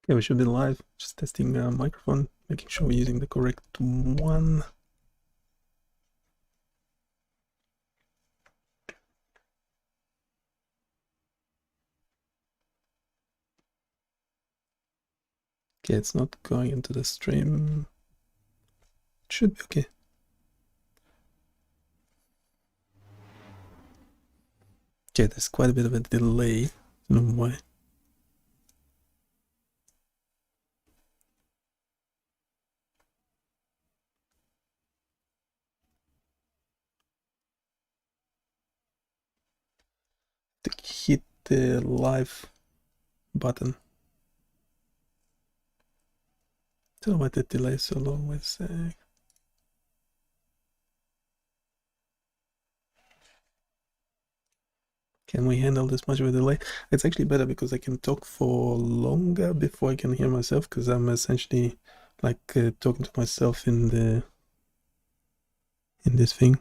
Okay, we should be live. Just testing microphone, making sure we're using the correct one. Okay, it's not going into the stream. It should be okay. Okay, there's quite a bit of a delay. I don't know why. To hit the live button. Don't know why the delay is so long. Wait a sec. Can we handle this much of a delay? It's actually better because I can talk for longer before I can hear myself, because I'm essentially like talking to myself in this thing.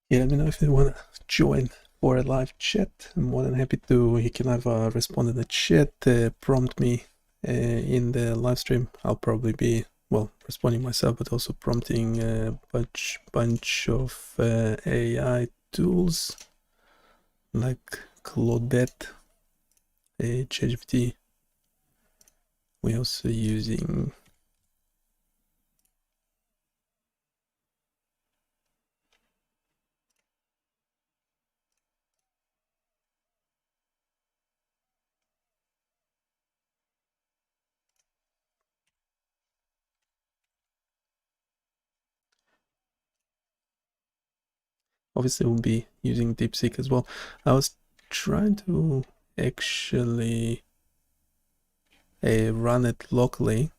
Yeah, let me know if they want to join for a live chat. I'm more than happy to. You can either respond in the chat, prompt me in the live stream. I'll probably be, well, responding myself, but also prompting a bunch of AI tools like Claudette, ChatGPT. We're also using obviously we'll be using DeepSeek as well. I was trying to actually run it locally,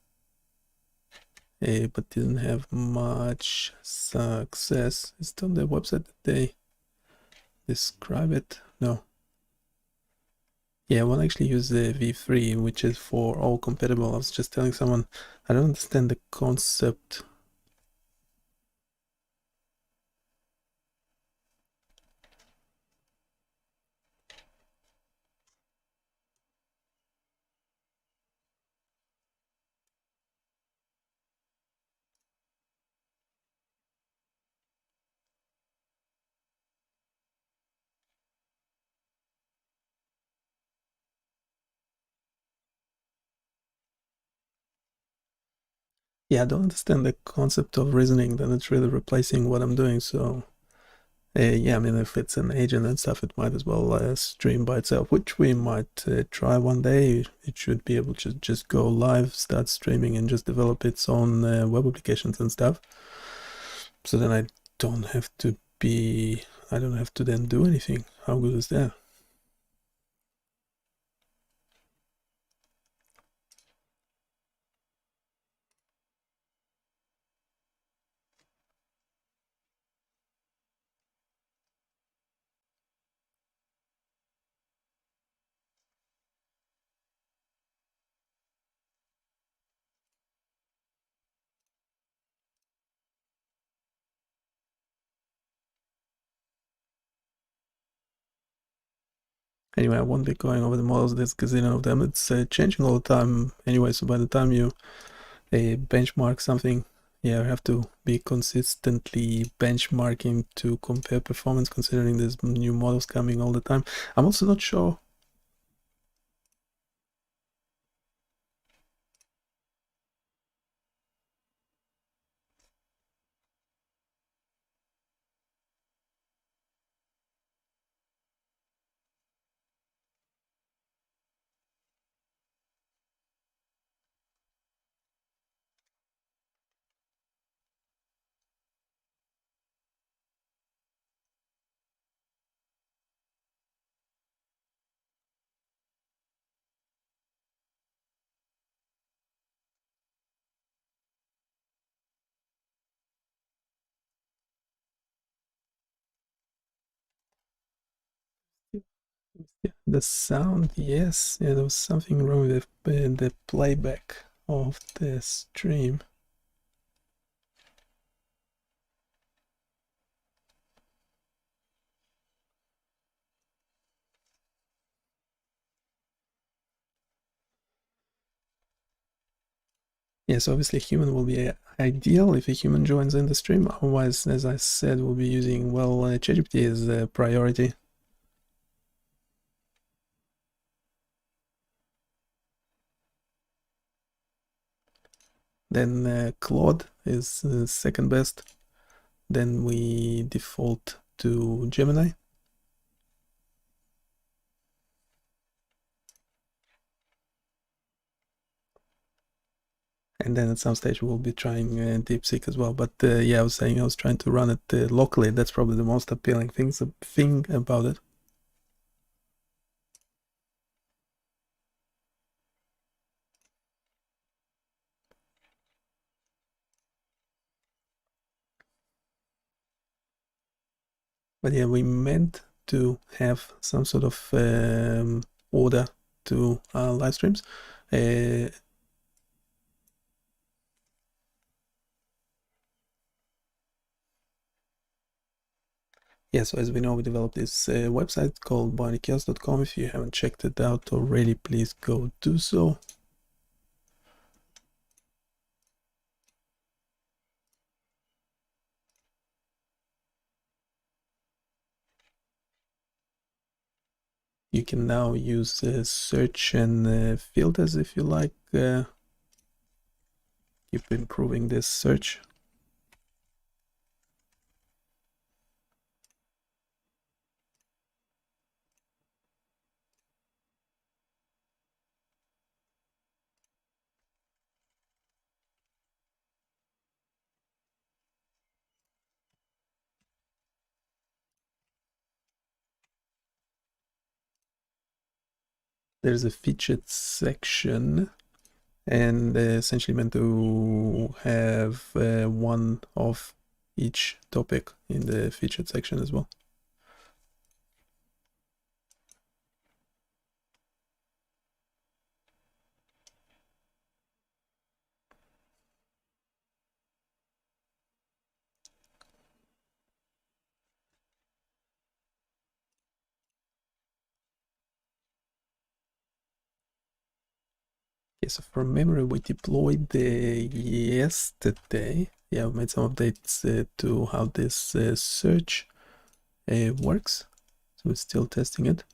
but didn't have much success. Is it on the website that they describe it? No. Yeah, I won't actually use the V3, which is for all compatible. I was just telling someone I don't understand the concept. Yeah, I don't understand the concept of reasoning, then it's really replacing what I'm doing. So yeah, I mean, if it's an agent and stuff, it might as well stream by itself, which we might try one day. It should be able to just go live, start streaming, and just develop its own web applications and stuff. So then I don't have to then do anything. How good is that? Anyway, I won't be going over the models. There's a gazillion of them. It's changing all the time anyway. So by the time you benchmark something, yeah, you have to be consistently benchmarking to compare performance, considering there's new models coming all the time. I'm also not sure. Yeah, the sound, yes, yeah, there was something wrong with the playback of the stream. Yes, obviously human will be ideal if a human joins in the stream. Otherwise, as I said, we'll be using, well, ChatGPT as a priority. Then Claude is second best. Then we default to Gemini. And then at some stage we'll be trying DeepSeek as well. But yeah, I was saying I was trying to run it locally. That's probably the most appealing thing about it. But yeah, we meant to have some sort of order to our live streams. Yeah, so as we know, we developed this website called bioniccast.com. If you haven't checked it out already, please go do so. You can now use search and filters if you like. Keep improving this search. There's a featured section, and essentially meant to have one of each topic in the featured section as well. Okay, so from memory, we deployed yesterday. Yeah, we made some updates to how this search works. So we're still testing it.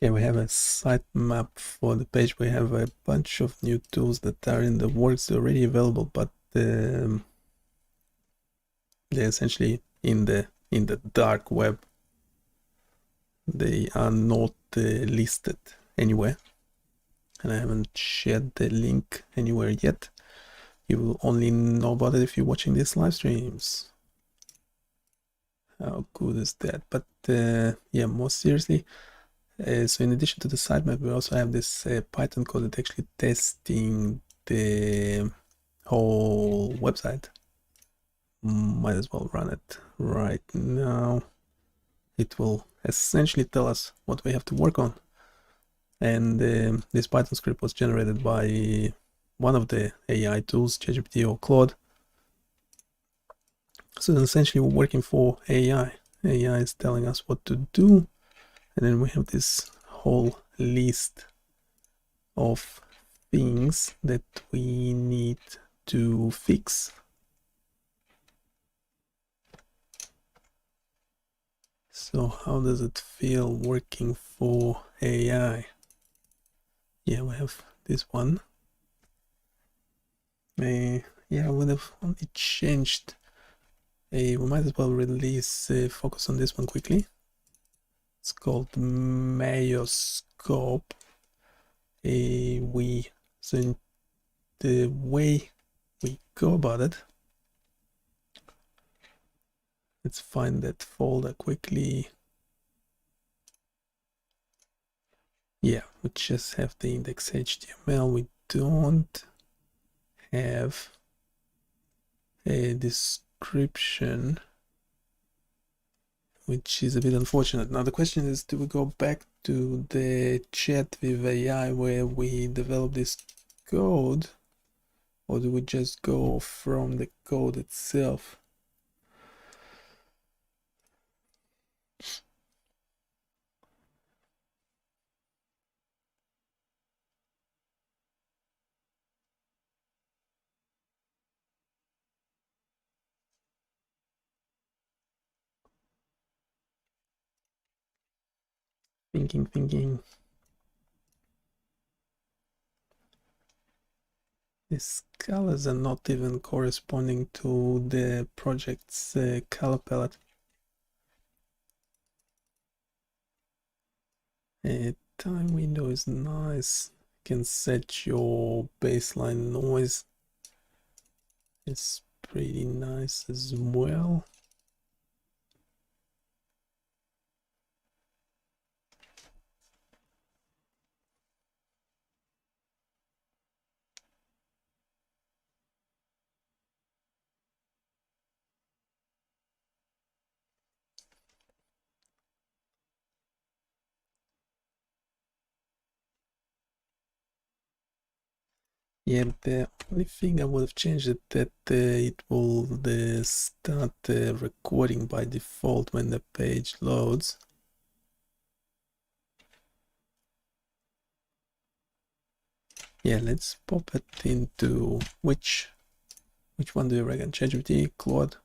Yeah, we have a sitemap for the page. We have a bunch of new tools that are in the works already available, but they're essentially in the dark web. They are not listed anywhere, and I haven't shared the link anywhere yet. You will only know about it if you're watching these live streams. How good is that? But yeah, more seriously, So in addition to the sitemap, we also have this Python code that actually testing the whole website. Might as well run it right now. It will essentially tell us what we have to work on. And this Python script was generated by one of the AI tools, ChatGPT or Claude. So then essentially we're working for AI. AI is telling us what to do. And then we have this whole list of things that we need to fix. So how does it feel working for AI? Yeah, we have this one. Yeah, I would have only changed. We might as well release focus on this one quickly. It's called Mayoscope. So in the way we go about it, let's find that folder quickly. Yeah, we just have the index.html. We don't have a description, which is a bit unfortunate. Now the question is, do we go back to the chat with AI where we develop this code, or do we just go from the code itself? Thinking. These colors are not even corresponding to the project's color palette. Time window is nice. You can set your baseline noise. It's pretty nice as well. Yeah, the only thing I would have changed is that it will start recording by default when the page loads. Yeah, let's pop it into which one do you reckon? ChatGPT, Claude,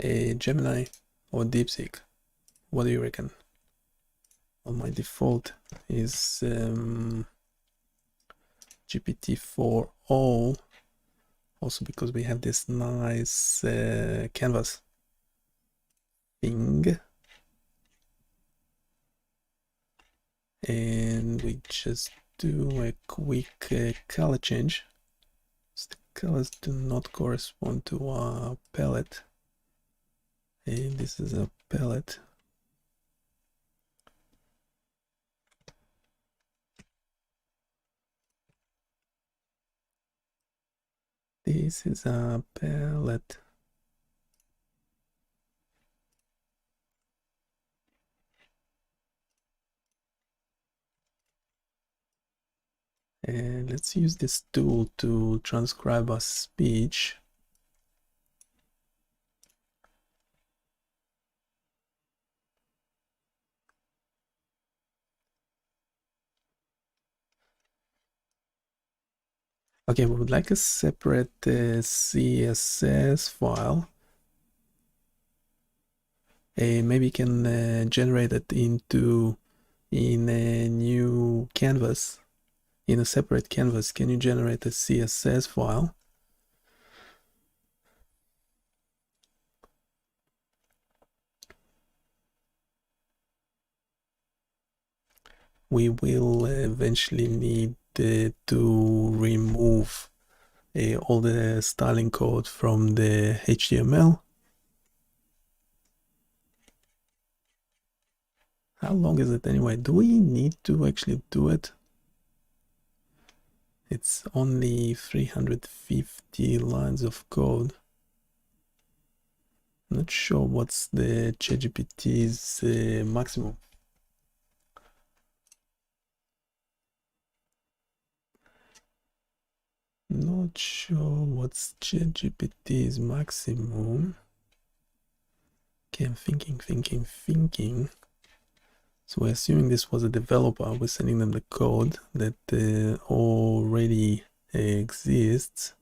Gemini, or DeepSeek? What do you reckon? Well, my default is GPT-4o, also because we have this nice canvas thing, and we just do a quick color change. So the colors do not correspond to our palette, and this is a palette. This is a palette. And let's use this tool to transcribe our speech. Okay, we would like a separate CSS file. Maybe you can generate it in a new canvas, in a separate canvas. Can you generate a CSS file? We will eventually need to remove all the styling code from the HTML. How long is it anyway? Do we need to actually do it? It's only 350 lines of code. I'm not sure what's the ChatGPT's maximum. Not sure what's ChatGPT's maximum. Okay, I'm thinking. So we're assuming this was a developer. We're sending them the code that already exists.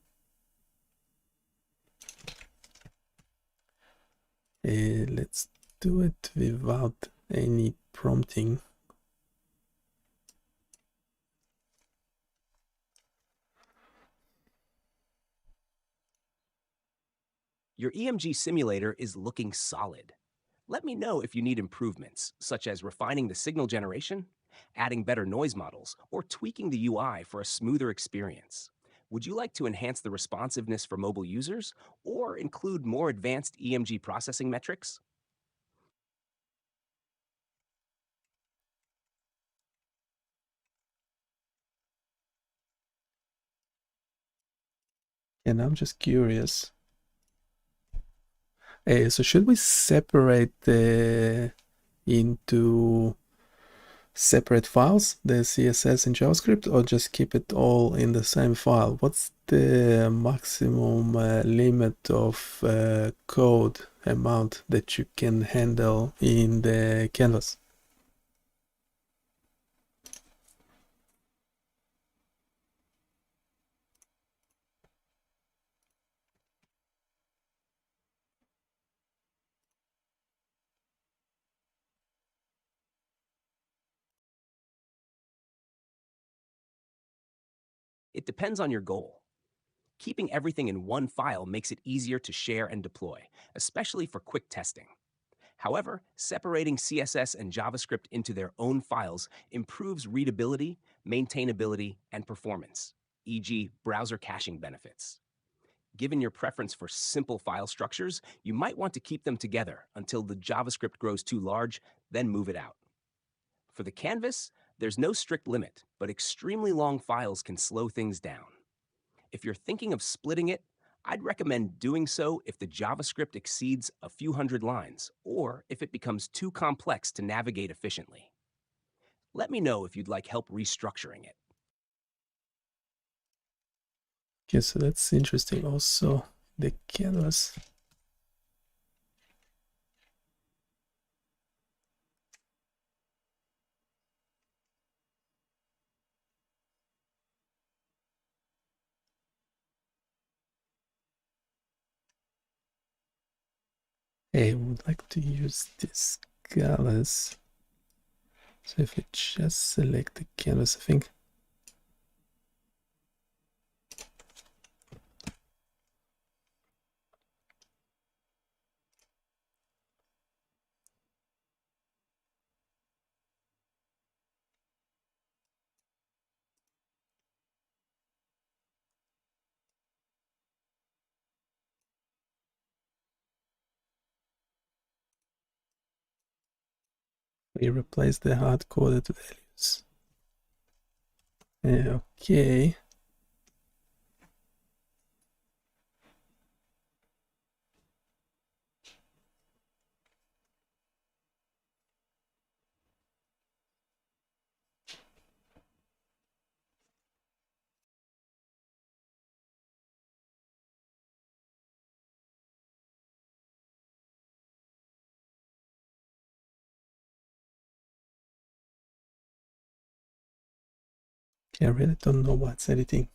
Let's do it without any prompting. Your EMG simulator is looking solid. Let me know if you need improvements, such as refining the signal generation, adding better noise models, or tweaking the UI for a smoother experience. Would you like to enhance the responsiveness for mobile users or include more advanced EMG processing metrics? And I'm just curious. So should we separate into separate files, the CSS and JavaScript, or just keep it all in the same file? What's the maximum limit of code amount that you can handle in the canvas? It depends on your goal. Keeping everything in one file makes it easier to share and deploy, especially for quick testing. However, separating CSS and JavaScript into their own files improves readability, maintainability, and performance, e.g., browser caching benefits. Given your preference for simple file structures, you might want to keep them together until the JavaScript grows too large, then move it out. For the canvas, there's no strict limit, but extremely long files can slow things down. If you're thinking of splitting it, I'd recommend doing so if the JavaScript exceeds a few hundred lines or if it becomes too complex to navigate efficiently. Let me know if you'd like help restructuring it. Okay, so that's interesting. Also, the canvas. I would like to use this colors. So if we just select the canvas, I think we replace the hard-coded values. Okay. I really don't know what's editing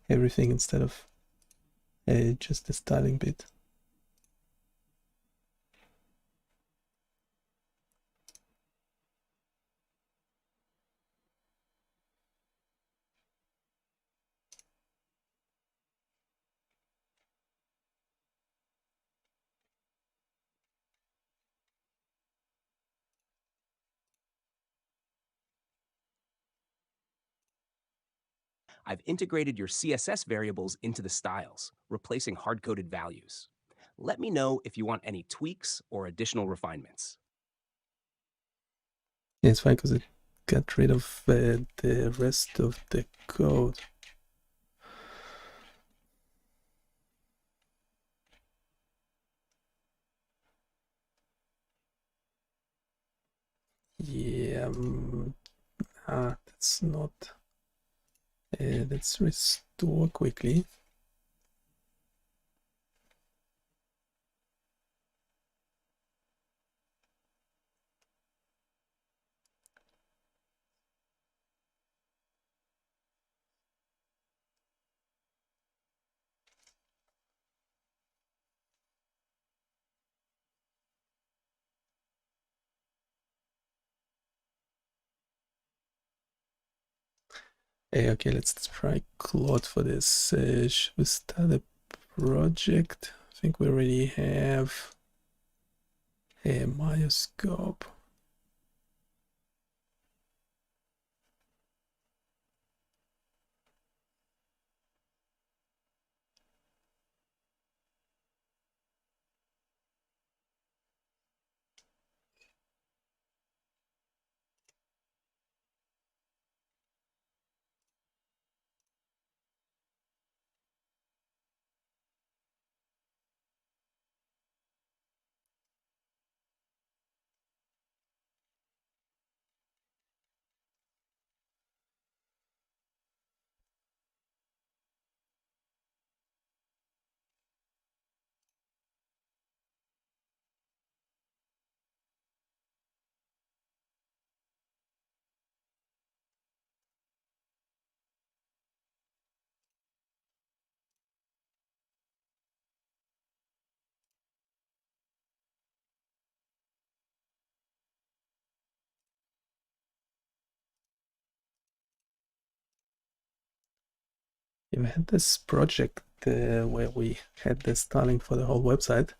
everything instead of just the styling bit. I've integrated your CSS variables into the styles, replacing hard-coded values. Let me know if you want any tweaks or additional refinements. Yeah, it's fine because it got rid of the rest of the code. Yeah, that's not. Let's restore quickly. Okay, let's try Claude for this. Should we start a project? I think we already have a Myoscope. We had this project where we had the styling for the whole website.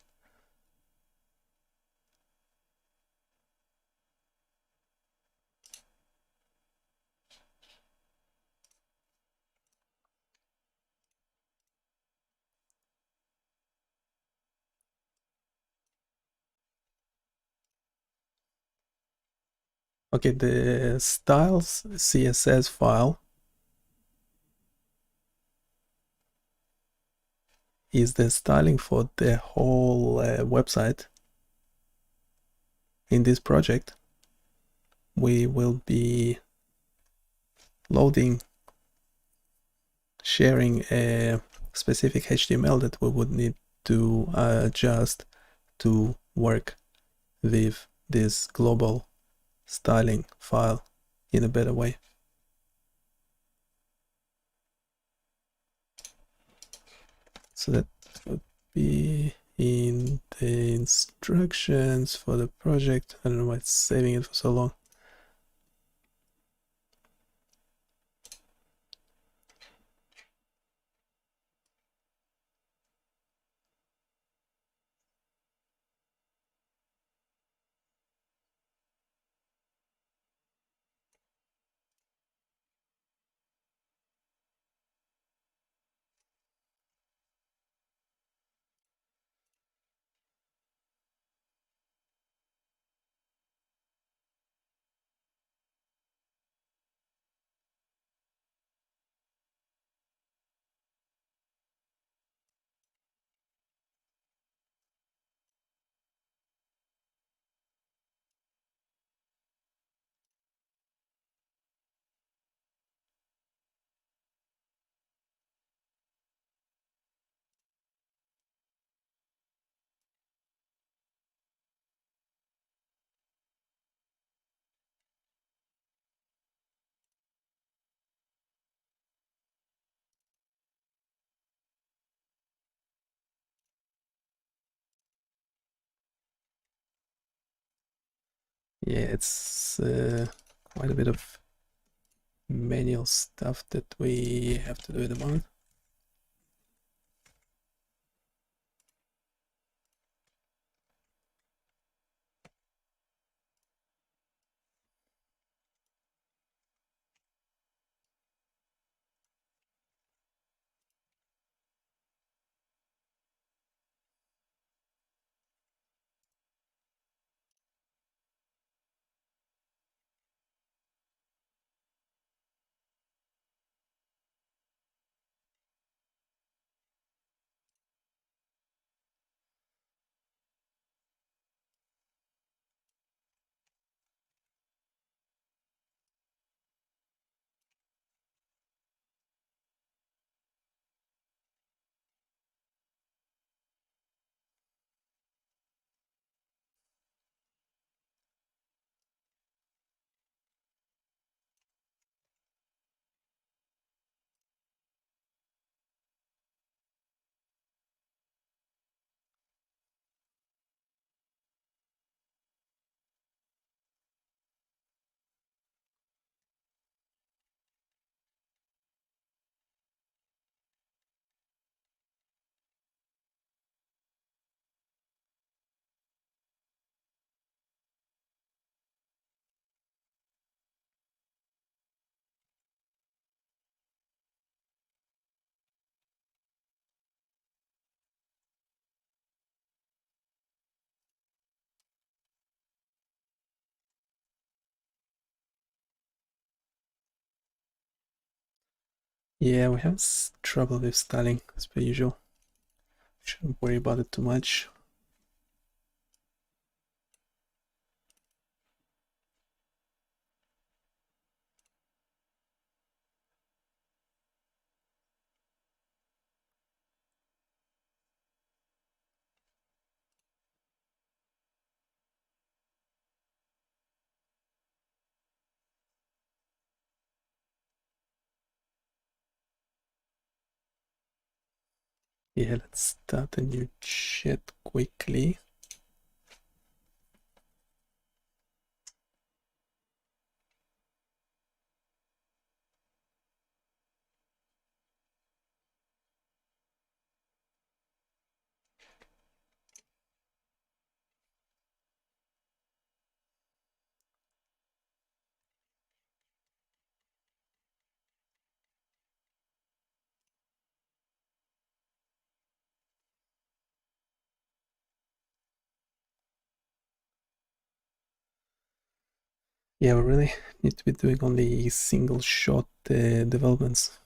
Okay, the styles CSS file is the styling for the whole website. In this project, we will be loading, sharing a specific HTML that we would need to adjust to work with this global styling file in a better way. So that would be in the instructions for the project. I don't know why it's saving it for so long. Yeah, it's quite a bit of manual stuff that we have to do at the moment. Yeah, we have trouble with styling as per usual. Shouldn't worry about it too much. Yeah, let's start a new chat quickly. Yeah, we really need to be doing only single shot developments.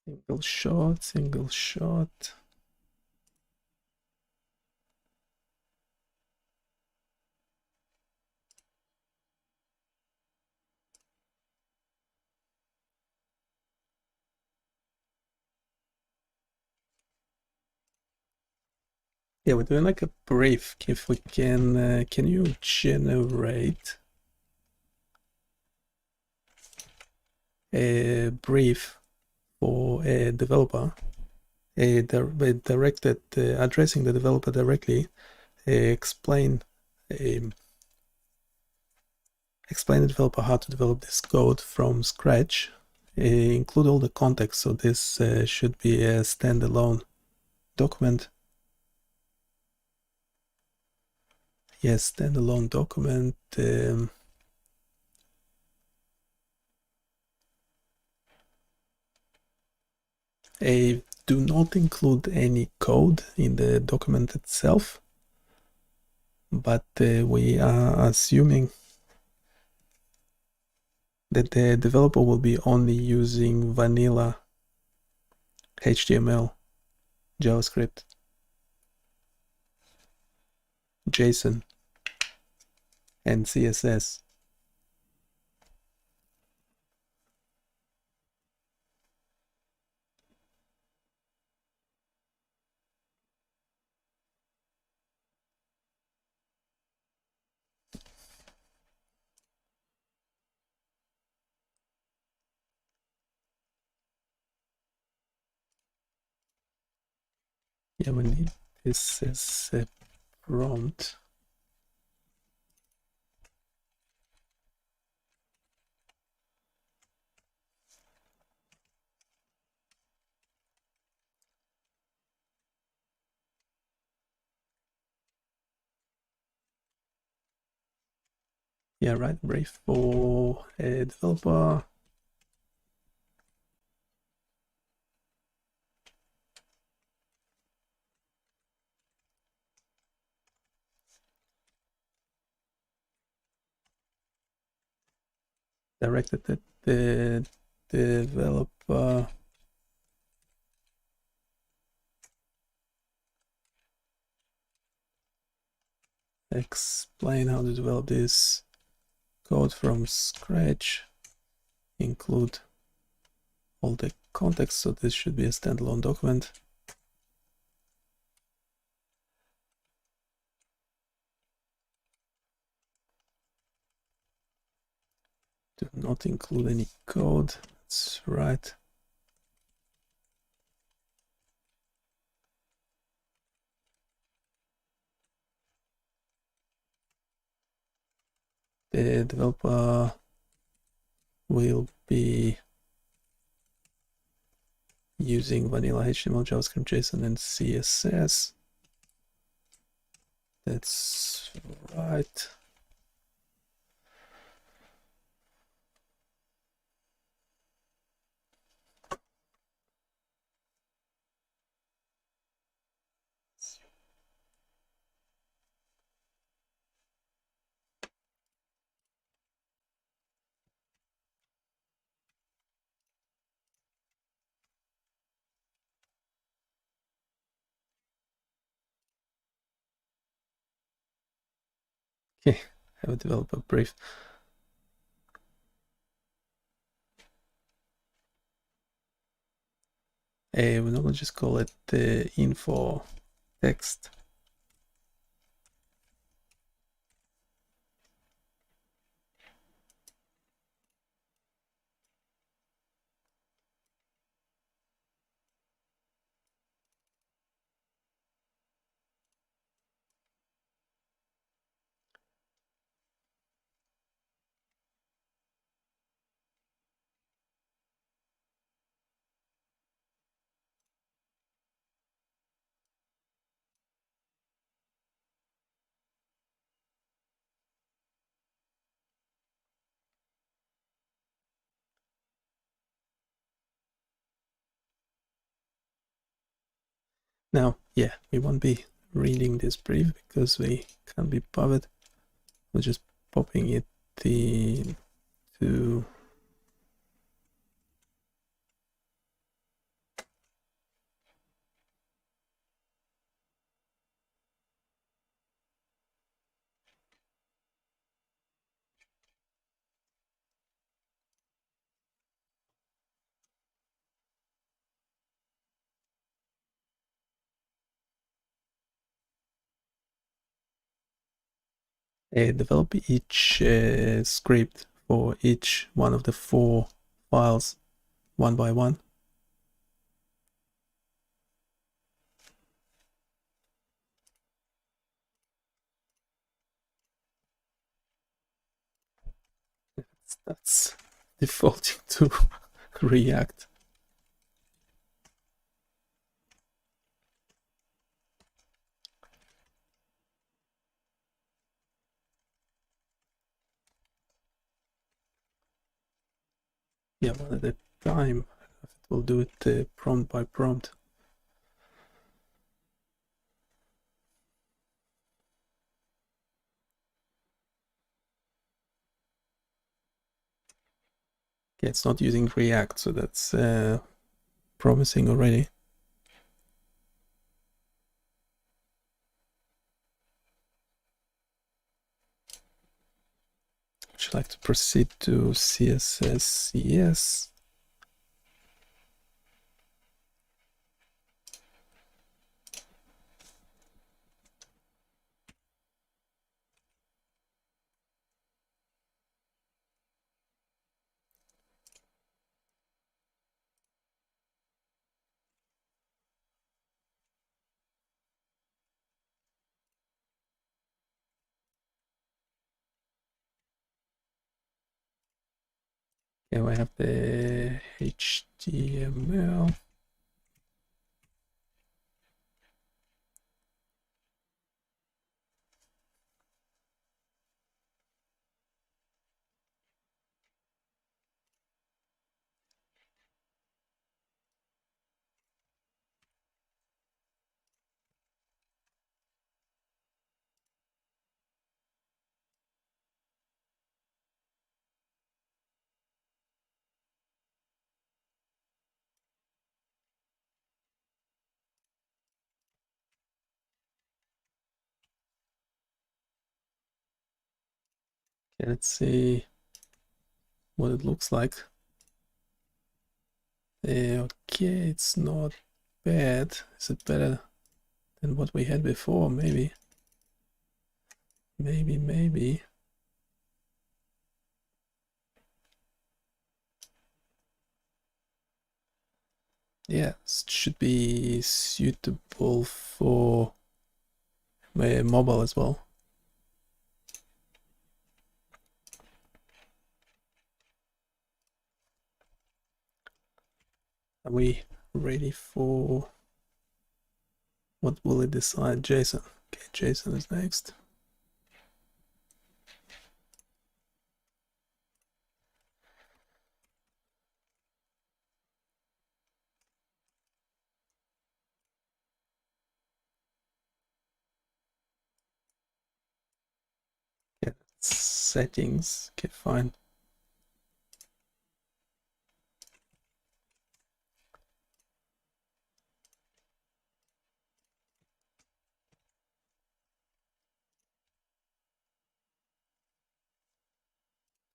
Single shot, single shot. Yeah, we're doing like a brief. If we can you generate a brief for a developer, directed addressing the developer directly? Explain the developer how to develop this code from scratch. Include all the context. So this should be a standalone document. Yes, standalone document. Do not include any code in the document itself, but we are assuming that the developer will be only using vanilla HTML, JavaScript, JSON, and CSS. Yeah, we need this as a prompt. Yeah, right, brief for a developer. Directed at the developer. Explain how to develop this code from scratch. Include all the context. So this should be a standalone document. Do not include any code. That's right. The developer will be using vanilla HTML, JavaScript, JSON, and CSS. That's right. Okay, have a developer brief. We normally just call it the info text. Now, yeah, we won't be reading this brief because we can't be bothered. We're just popping it to develop each script for each one of the 4 files one by one. That's defaulting to React. Yeah, one at a time. We'll do it prompt by prompt. Okay, it's not using React, so that's promising already. Would you like to proceed to CSS? Yes. Okay, we have the HTML. Okay, let's see what it looks like. Okay, it's not bad. Is it better than what we had before? Maybe. Maybe. Yeah, it should be suitable for mobile as well. Are we ready for what will it decide, Jason? Okay, JSON is next. Yeah, settings. Okay, fine.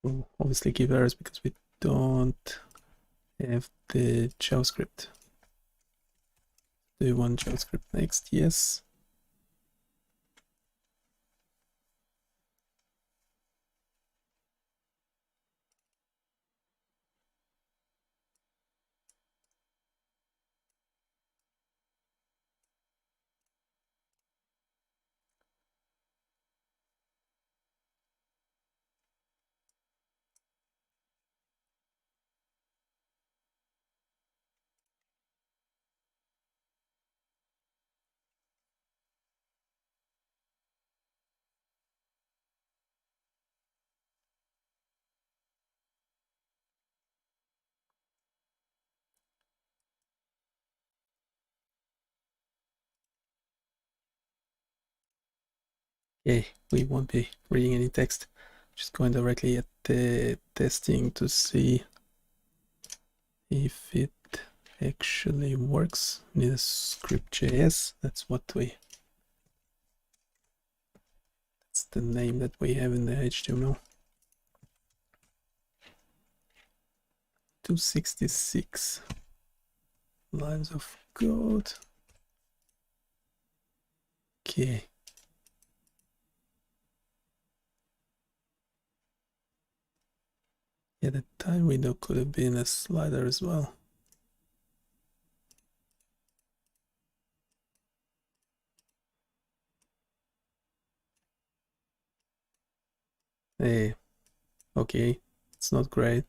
We'll obviously give errors because we don't have the JavaScript. Do you want JavaScript next? Yes. Okay, we won't be reading any text. Just going directly at the testing to see if it actually works. Need a script.js. That's the name that we have in the HTML. 266 lines of code. Okay. Yeah, the time window could have been a slider as well. Hey, okay, it's not great.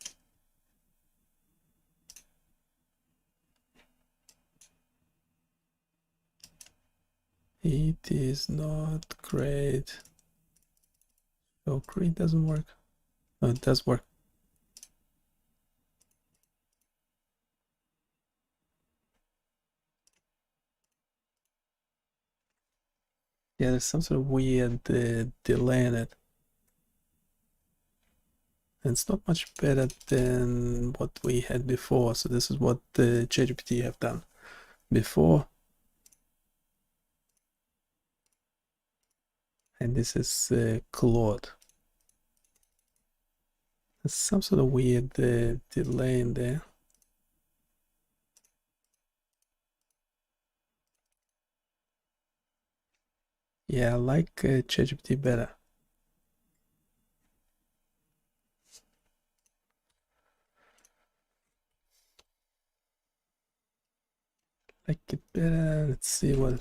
It is not great. Oh, great doesn't work. Oh, it does work. Yeah, there's some sort of weird delay in it. And it's not much better than what we had before. So this is what the ChatGPT have done before. And this is Claude. There's some sort of weird delay in there. Yeah, I like ChatGPT better. Like it better. Let's see, what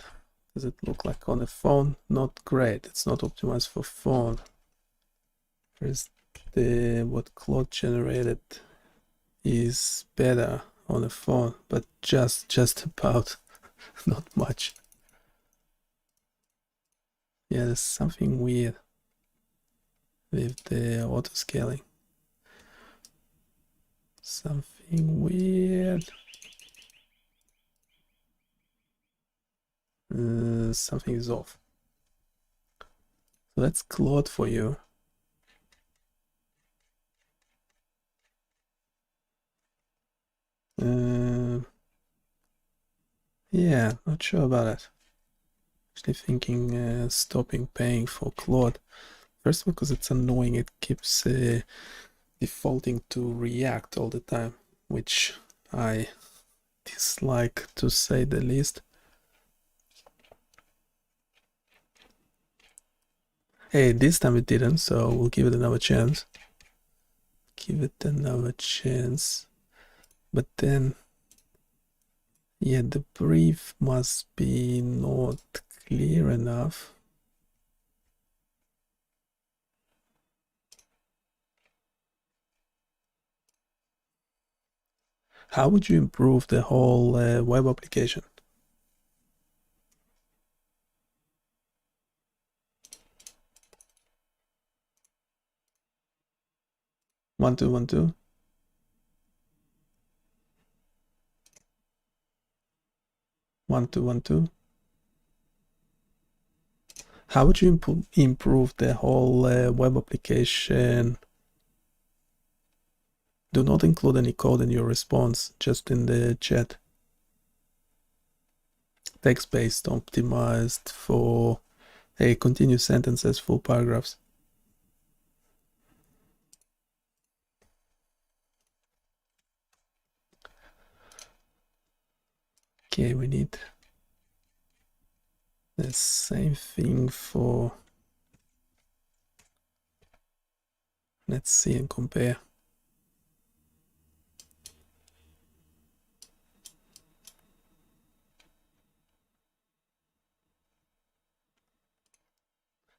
does it look like on the phone? Not great. It's not optimized for phone. There's what Claude generated is better on a phone, but just about, not much. Yeah, there's something weird with the auto scaling. Something weird. Something is off. So that's Claude for you. Yeah, not sure about it. Actually thinking stopping paying for Claude. First of all, because it's annoying, it keeps defaulting to React all the time, which I dislike, to say the least. Hey, this time it didn't, so we'll give it another chance. Give it another chance. But then, yeah, the brief must be not clear enough. How would you improve the whole web application? 1 2 1 2. One two one two. How would you improve the whole web application? Do not include any code in your response, just in the chat. Text-based, optimized for continuous sentences, full paragraphs. Okay, we need the same thing for, let's see and compare.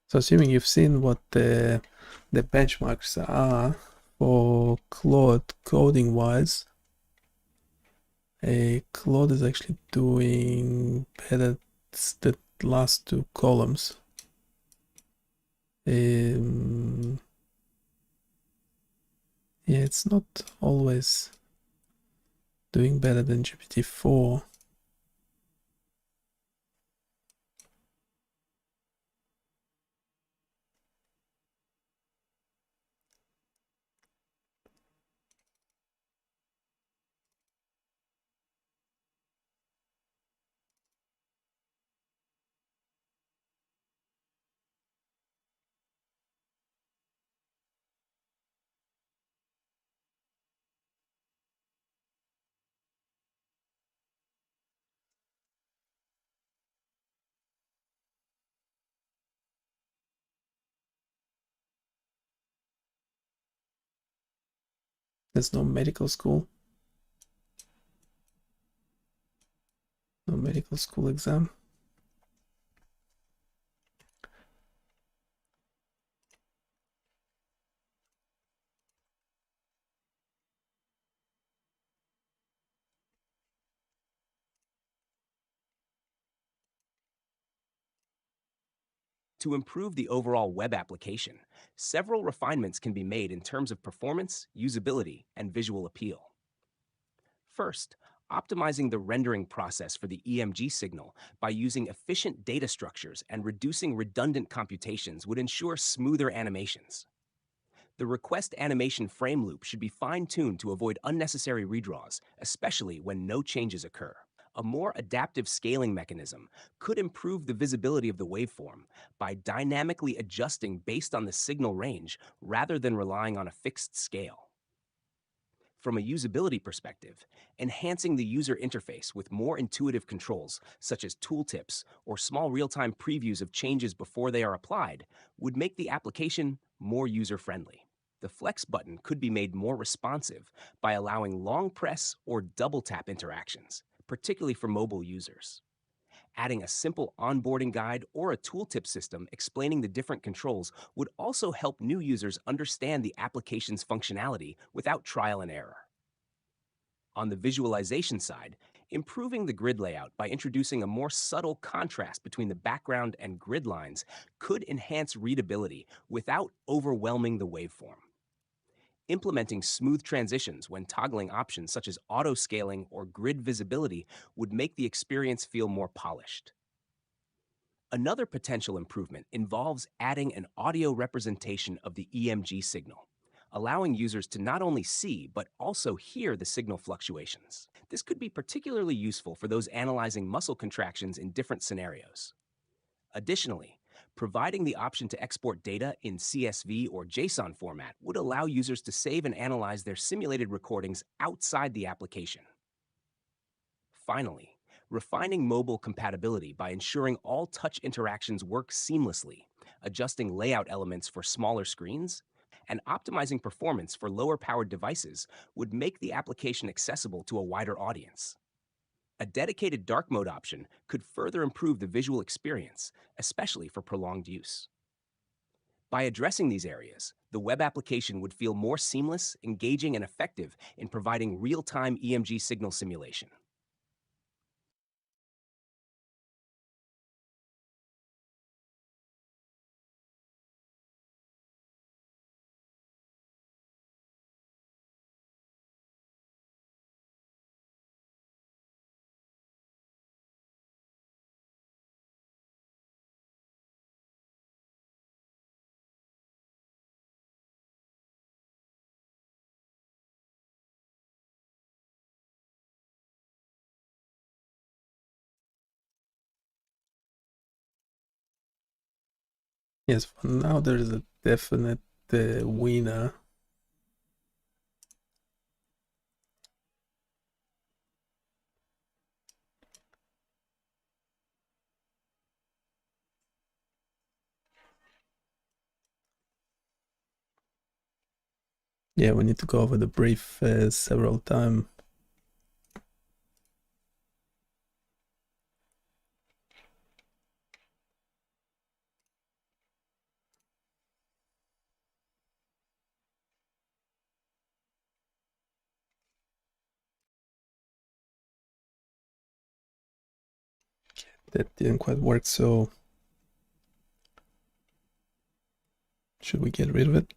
So assuming you've seen what the benchmarks are for Claude coding wise, Claude is actually doing better. It's the last two columns. Yeah, it's not always doing better than GPT-4. There's no medical school. No medical school exam. To improve the overall web application, several refinements can be made in terms of performance, usability, and visual appeal. First, optimizing the rendering process for the EMG signal by using efficient data structures and reducing redundant computations would ensure smoother animations. The request animation frame loop should be fine-tuned to avoid unnecessary redraws, especially when no changes occur. A more adaptive scaling mechanism could improve the visibility of the waveform by dynamically adjusting based on the signal range rather than relying on a fixed scale. From a usability perspective, enhancing the user interface with more intuitive controls, such as tooltips or small real-time previews of changes before they are applied, would make the application more user-friendly. The Flex button could be made more responsive by allowing long press or double tap interactions, particularly for mobile users. Adding a simple onboarding guide or a tooltip system explaining the different controls would also help new users understand the application's functionality without trial and error. On the visualization side, improving the grid layout by introducing a more subtle contrast between the background and grid lines could enhance readability without overwhelming the waveform. Implementing smooth transitions when toggling options such as auto-scaling or grid visibility would make the experience feel more polished. Another potential improvement involves adding an audio representation of the EMG signal, allowing users to not only see but also hear the signal fluctuations. This could be particularly useful for those analyzing muscle contractions in different scenarios. Additionally, providing the option to export data in CSV or JSON format would allow users to save and analyze their simulated recordings outside the application. Finally, refining mobile compatibility by ensuring all touch interactions work seamlessly, adjusting layout elements for smaller screens, and optimizing performance for lower-powered devices would make the application accessible to a wider audience. A dedicated dark mode option could further improve the visual experience, especially for prolonged use. By addressing these areas, the web application would feel more seamless, engaging, and effective in providing real-time EMG signal simulation. Yes, for now there is a definite winner. Yeah, we need to go over the brief several times. That didn't quite work, so should we get rid of it?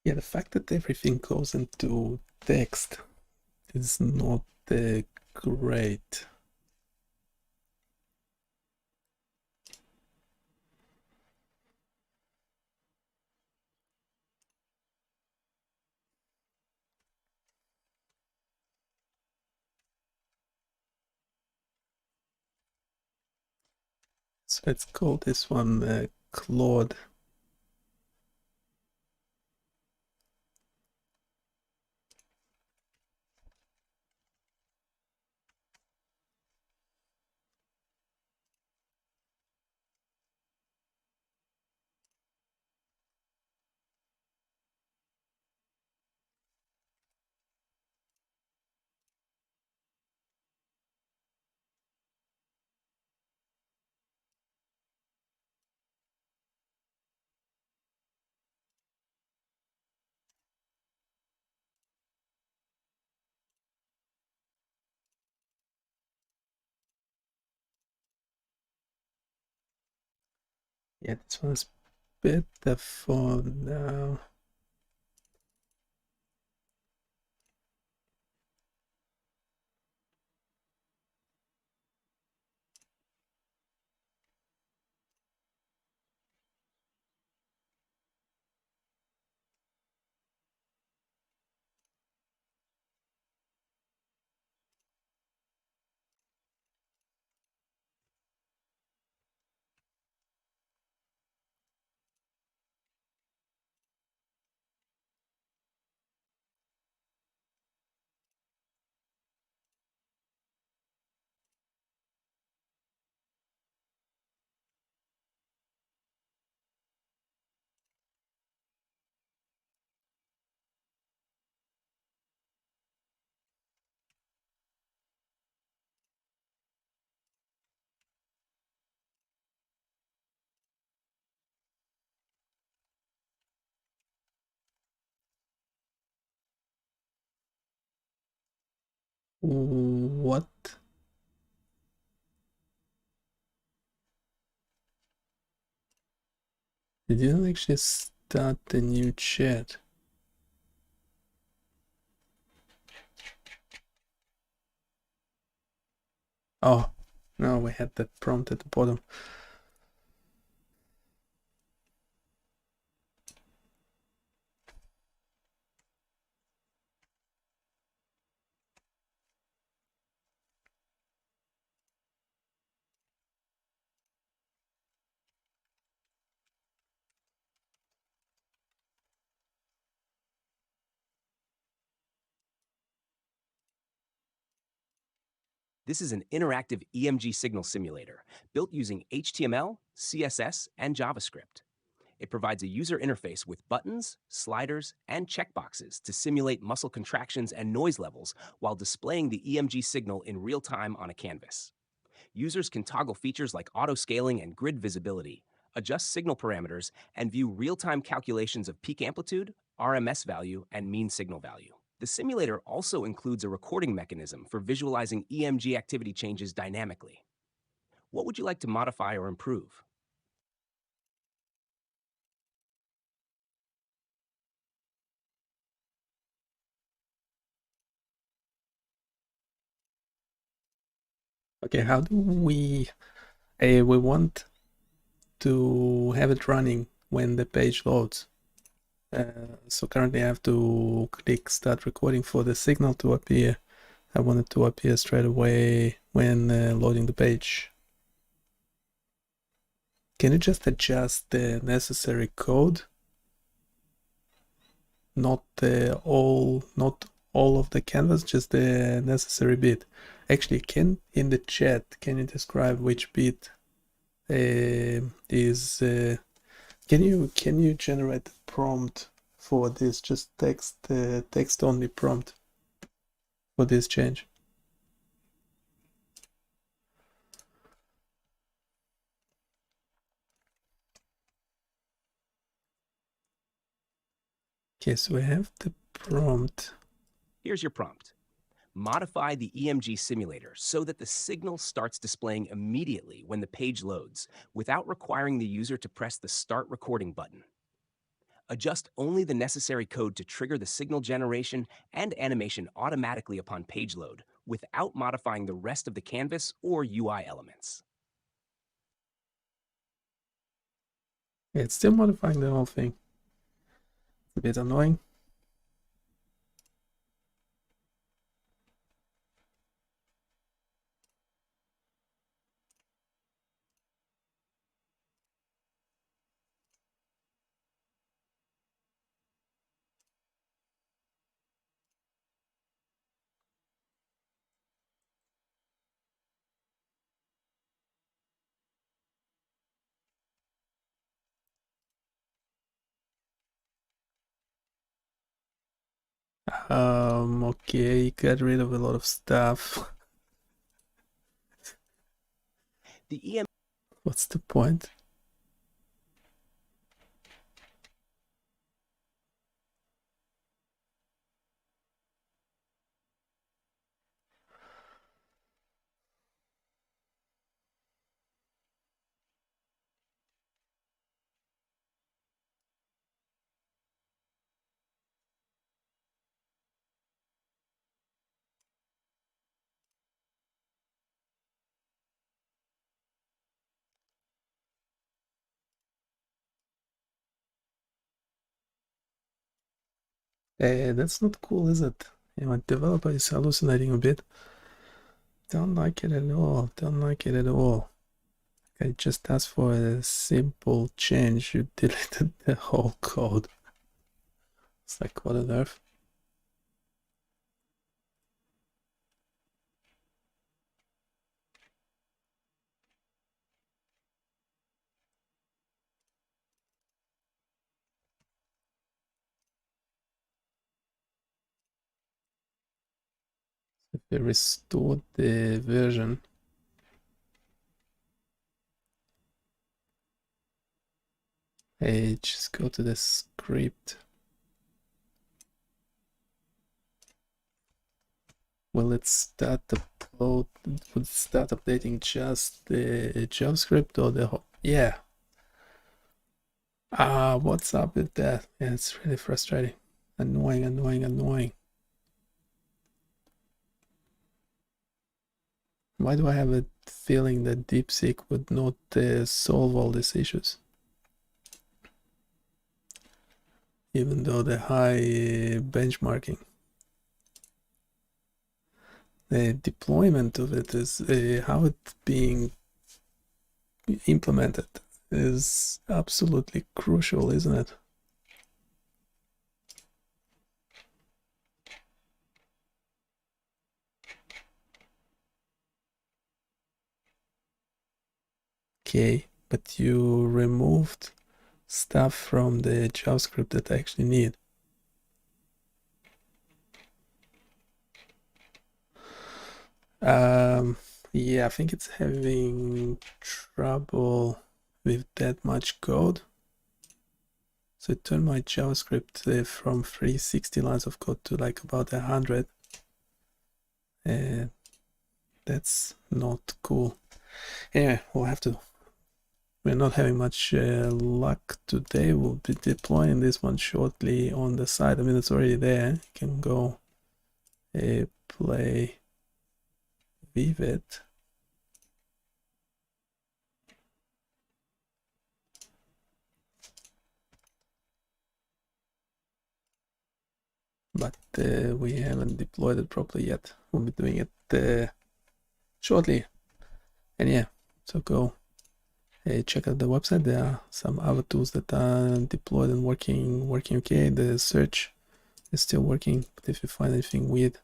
Yeah, the fact that everything goes into text is not great. So let's call this one Claude. Yeah, this one's better for now. What? It didn't actually start the new chat. Oh, no, we had that prompt at the bottom. This is an interactive EMG signal simulator built using HTML, CSS, and JavaScript. It provides a user interface with buttons, sliders, and checkboxes to simulate muscle contractions and noise levels while displaying the EMG signal in real time on a canvas. Users can toggle features like auto scaling and grid visibility, adjust signal parameters, and view real time calculations of peak amplitude, RMS value, and mean signal value. The simulator also includes a recording mechanism for visualizing EMG activity changes dynamically. What would you like to modify or improve? Okay, how do we want to have it running when the page loads. So currently I have to click start recording for the signal to appear. I want it to appear straight away when loading the page. Can you just adjust the necessary code? Not all of the canvas, just the necessary bit. Actually, in the chat, can you describe which bit is can you generate a prompt for this, just text only prompt for this change? Okay, so we have the prompt. Here's your prompt. Modify the EMG simulator so that the signal starts displaying immediately when the page loads, without requiring the user to press the Start Recording button. Adjust only the necessary code to trigger the signal generation and animation automatically upon page load, without modifying the rest of the canvas or UI elements. Yeah, it's still modifying the whole thing. It's a bit annoying. Okay, got rid of a lot of stuff. The EM What's the point? That's not cool, is it? Yeah, my developer is hallucinating a bit. Don't like it at all. Don't like it at all. I just asked for a simple change. You deleted the whole code. It's like, what on earth? If we restored the version, hey, just go to the script. Will it start upload? Would it start updating just the JavaScript or the whole? Yeah. What's up with that? Yeah, it's really frustrating. Annoying. Why do I have a feeling that DeepSeek would not solve all these issues? Even though the high benchmarking. The deployment of it is how it's being implemented is absolutely crucial, isn't it? Okay, but you removed stuff from the JavaScript that I actually need. Yeah, I think it's having trouble with that much code. So it turned my JavaScript from 360 lines of code to like about 100. That's not cool. Anyway, we'll have to. We're not having much luck today. We'll be deploying this one shortly on the side. I mean, it's already there. You can go play Vivid. but we haven't deployed it properly yet. We'll be doing it shortly. And yeah, so go check out the website. There are some other tools that are deployed and working okay. The search is still working, but if you find anything weird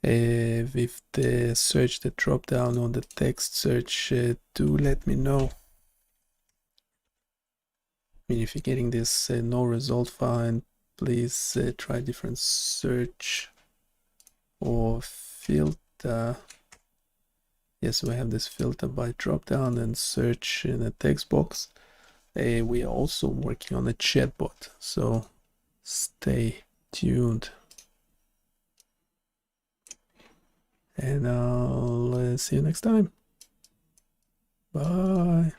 with the search, the drop down or the text search, do let me know. I mean, if you're getting this no result file, please try different search or filter. Yes, we have this filter by drop down and search in a text box. We are also working on a chatbot, so stay tuned. And I'll see you next time. Bye.